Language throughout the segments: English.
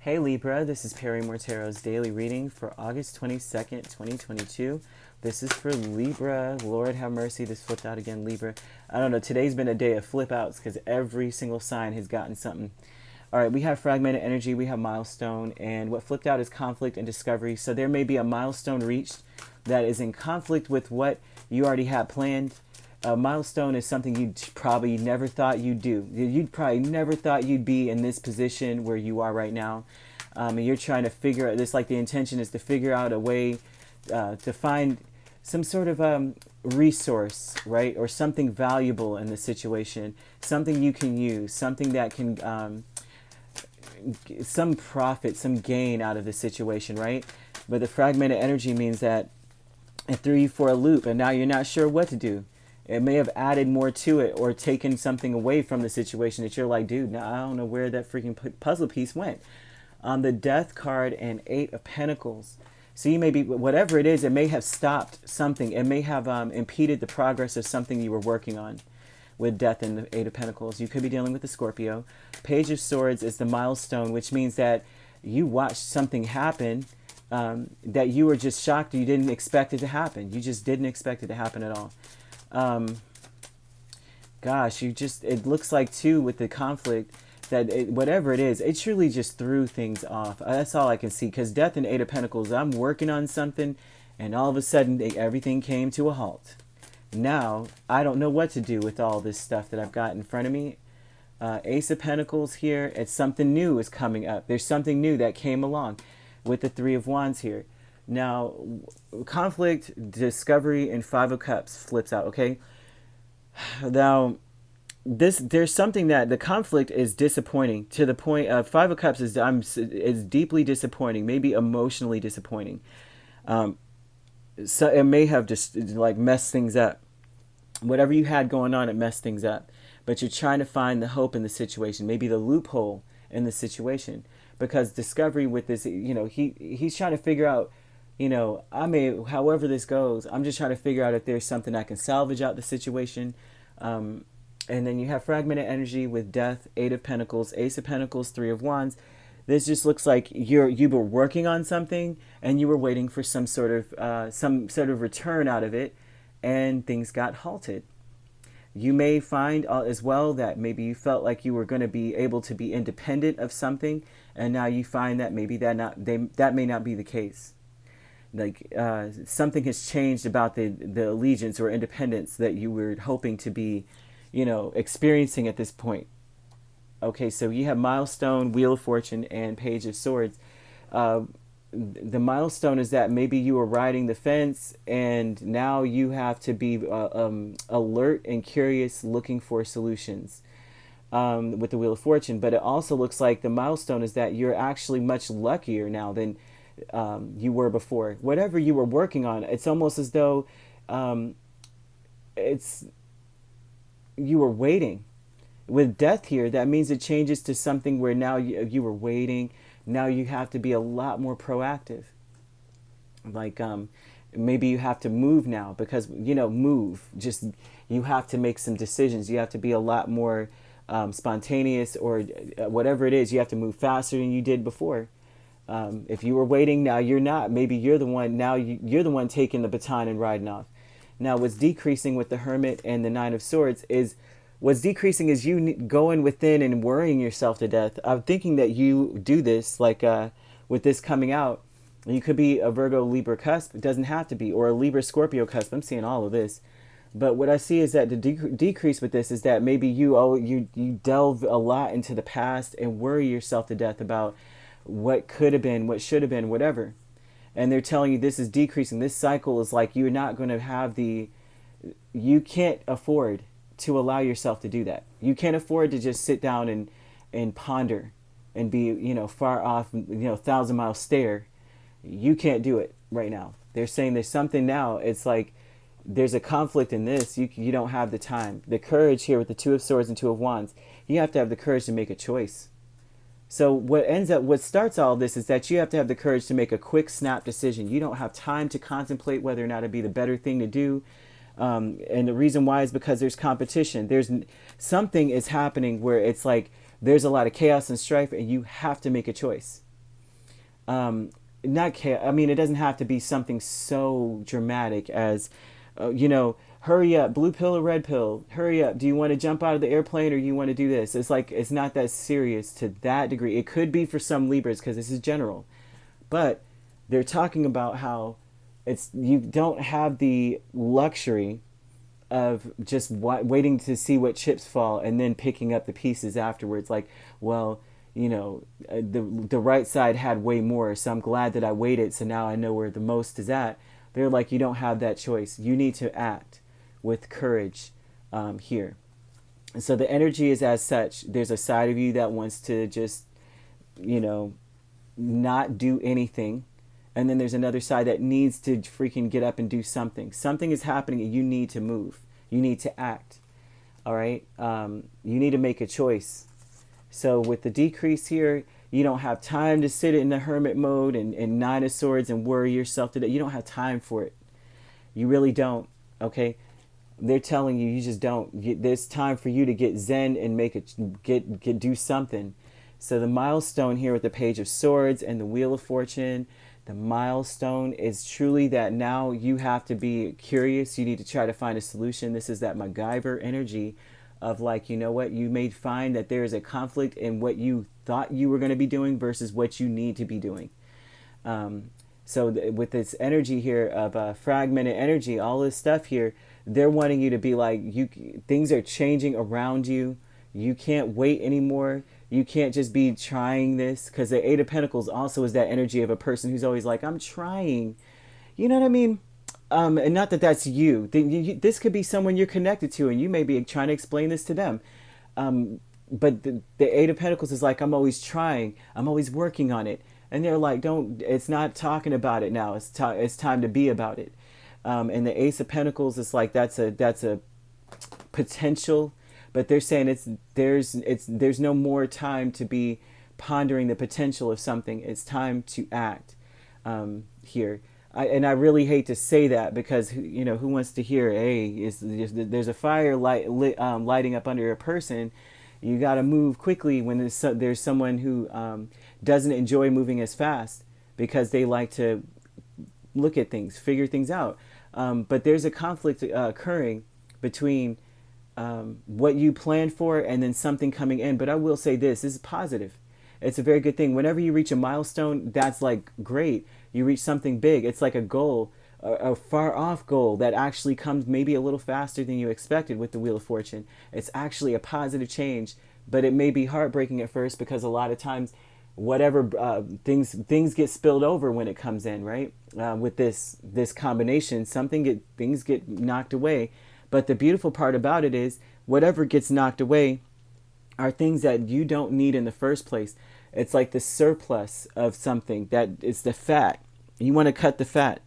Hey Libra, this is Perrymore Tarot's daily reading for August 22nd, 2022. This is for Libra. Lord have mercy, this flipped out again, Libra. I don't know, today's been a day of flip outs because every single sign has gotten something. All right, we have fragmented energy, we have milestone, and what flipped out is conflict and discovery. So there may be a milestone reached that is in conflict with what you already had planned. A milestone is something you probably never thought you'd do. You'd probably never thought you'd be in this position where you are right now. And you're trying to figure out this, like the intention is to figure out a way to find some sort of resource, right? Or something valuable in the situation, something you can use, something that can, some profit, some gain out of the situation, right? But the fragmented energy means that it threw you for a loop and now you're not sure what to do. It may have added more to it or taken something away from the situation that you're like, dude, now I don't know where that freaking puzzle piece went. The Death card and Eight of Pentacles. So you may be, whatever it is, it may have stopped something. It may have impeded the progress of something you were working on with Death and the Eight of Pentacles. You could be dealing with the Scorpio. Page of Swords is the milestone, which means that you watched something happen that you were just shocked. You didn't expect it to happen. You just didn't expect it to happen at all. Gosh, it looks like too with the conflict that whatever it is, it truly just threw things off. That's all I can see. Because Death and Eight of Pentacles, I'm working on something and all of a sudden everything came to a halt. Now, I don't know what to do with all this stuff that I've got in front of me. Ace of Pentacles here, it's something new is coming up. There's something new that came along with the Three of Wands here. Now, conflict, discovery, and Five of Cups flips out, okay? Now, there's something that the conflict is disappointing to the point of Five of Cups is deeply disappointing, maybe emotionally disappointing. So it may have just like messed things up. Whatever you had going on, it messed things up. But you're trying to find the hope in the situation, maybe the loophole in the situation. Because discovery with this, he's trying to figure out, however this goes, I'm just trying to figure out if there's something I can salvage out the situation. And then you have fragmented energy with Death, Eight of Pentacles, Ace of Pentacles, Three of Wands. This just looks like you were working on something and you were waiting for some sort of return out of it, and things got halted. You may find as well that maybe you felt like you were going to be able to be independent of something, and now you find that maybe that may not be the case. Like something has changed about the allegiance or independence that you were hoping to be, experiencing at this point. Okay, so you have milestone, Wheel of Fortune, and Page of Swords. The milestone is that maybe you were riding the fence and now you have to be alert and curious, looking for solutions with the Wheel of Fortune. But it also looks like the milestone is that you're actually much luckier now than you were before. Whatever you were working on, it's almost as though you were waiting. With Death here, that means it changes to something where now you were waiting. Now you have to be a lot more proactive. Like maybe you have to move now because, move. Just you have to make some decisions. You have to be a lot more spontaneous, or whatever it is. You have to move faster than you did before. If you were waiting, now you're not. Maybe you're the one. Now you're the one taking the baton and riding off. Now what's decreasing with the Hermit and the Nine of Swords is, what's decreasing is you going within and worrying yourself to death. I'm thinking that you do this, like with this coming out. You could be a Virgo Libra cusp. It doesn't have to be, or a Libra Scorpio cusp. I'm seeing all of this. But what I see is that the decrease with this is that maybe you delve a lot into the past and worry yourself to death about what could have been, what should have been, whatever. And they're telling you this is decreasing. This cycle is like you're not going to have you can't afford to allow yourself to do that. You can't afford to just sit down and ponder and be, far off, 1,000-mile stare. You can't do it right now. They're saying there's something now. It's like there's a conflict in this. You don't have the time. The courage here with the Two of Swords and Two of Wands, you have to have the courage to make a choice. So what starts all this is that you have to have the courage to make a quick snap decision. You don't have time to contemplate whether or not it'd be the better thing to do. And the reason why is because there's competition. There's something is happening where it's like there's a lot of chaos and strife and you have to make a choice. Not chaos. I mean, it doesn't have to be something so dramatic as, you know, hurry up, blue pill or red pill, hurry up. Do you want to jump out of the airplane or you want to do this? It's like, it's not that serious to that degree. It could be for some Libras because this is general, but they're talking about how you don't have the luxury of just waiting to see what chips fall and then picking up the pieces afterwards. Like, well, you know, the right side had way more, so I'm glad that I waited. So now I know where the most is at. They're like, you don't have that choice. You need to act with courage here. And so the energy is as such. There's a side of you that wants to just, you know, not do anything. And then there's another side that needs to freaking get up and do something. Something is happening and you need to move. You need to act. All right. You need to make a choice. So with the decrease here, you don't have time to sit in the hermit mode and Nine of Swords and worry yourself to death. You don't have time for it. You really don't. Okay. They're telling you, you just don't. There's time for you to get zen and make it, do something. So the milestone here with the Page of Swords and the Wheel of Fortune, the milestone is truly that now you have to be curious. You need to try to find a solution. This is that MacGyver energy of like, you know what, you may find that there is a conflict in what you thought you were going to be doing versus what you need to be doing. With this energy here of fragmented energy, all this stuff here, they're wanting you to be like, things are changing around you. You can't wait anymore. You can't just be trying this, because the Eight of Pentacles also is that energy of a person who's always like, I'm trying. You know what I mean? And not that that's you. This could be someone you're connected to, and you may be trying to explain this to them. But the Eight of Pentacles is like, I'm always trying. I'm always working on it. And they're like, it's not talking about it now. It's time to be about it. And the Ace of Pentacles is like, that's a potential, but they're saying there's no more time to be pondering the potential of something. It's time to act here. I really hate to say that, because you know, who wants to hear, hey, there's a fire lighting up under a person. You got to move quickly when there's someone who doesn't enjoy moving as fast, because they like to look at things, figure things out. But there's a conflict occurring between what you planned for and then something coming in. But I will say this is positive. It's a very good thing. Whenever you reach a milestone, that's like great. You reach something big. It's like a goal, a far off goal that actually comes maybe a little faster than you expected with the Wheel of Fortune. It's actually a positive change, but it may be heartbreaking at first, because a lot of times whatever things get spilled over when it comes in, right? With this combination, things get knocked away. But the beautiful part about it is, whatever gets knocked away are things that you don't need in the first place. It's like the surplus of something, that is the fat. You want to cut the fat.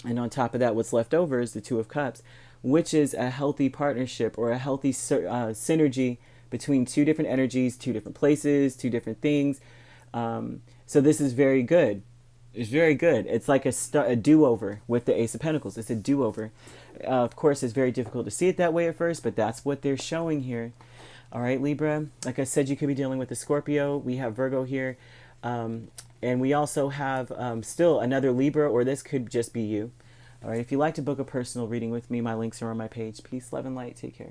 And on top of that, what's left over is the Two of Cups, which is a healthy partnership, or a healthy synergy between two different energies, two different places, two different things. So this is very good. It's very good. It's like a do-over with the Ace of Pentacles. It's a do-over. Of course, it's very difficult to see it that way at first, but that's what they're showing here. All right, Libra. Like I said, you could be dealing with a Scorpio. We have Virgo here. And we also have still another Libra, or this could just be you. All right, if you'd like to book a personal reading with me, my links are on my page. Peace, love, and light. Take care.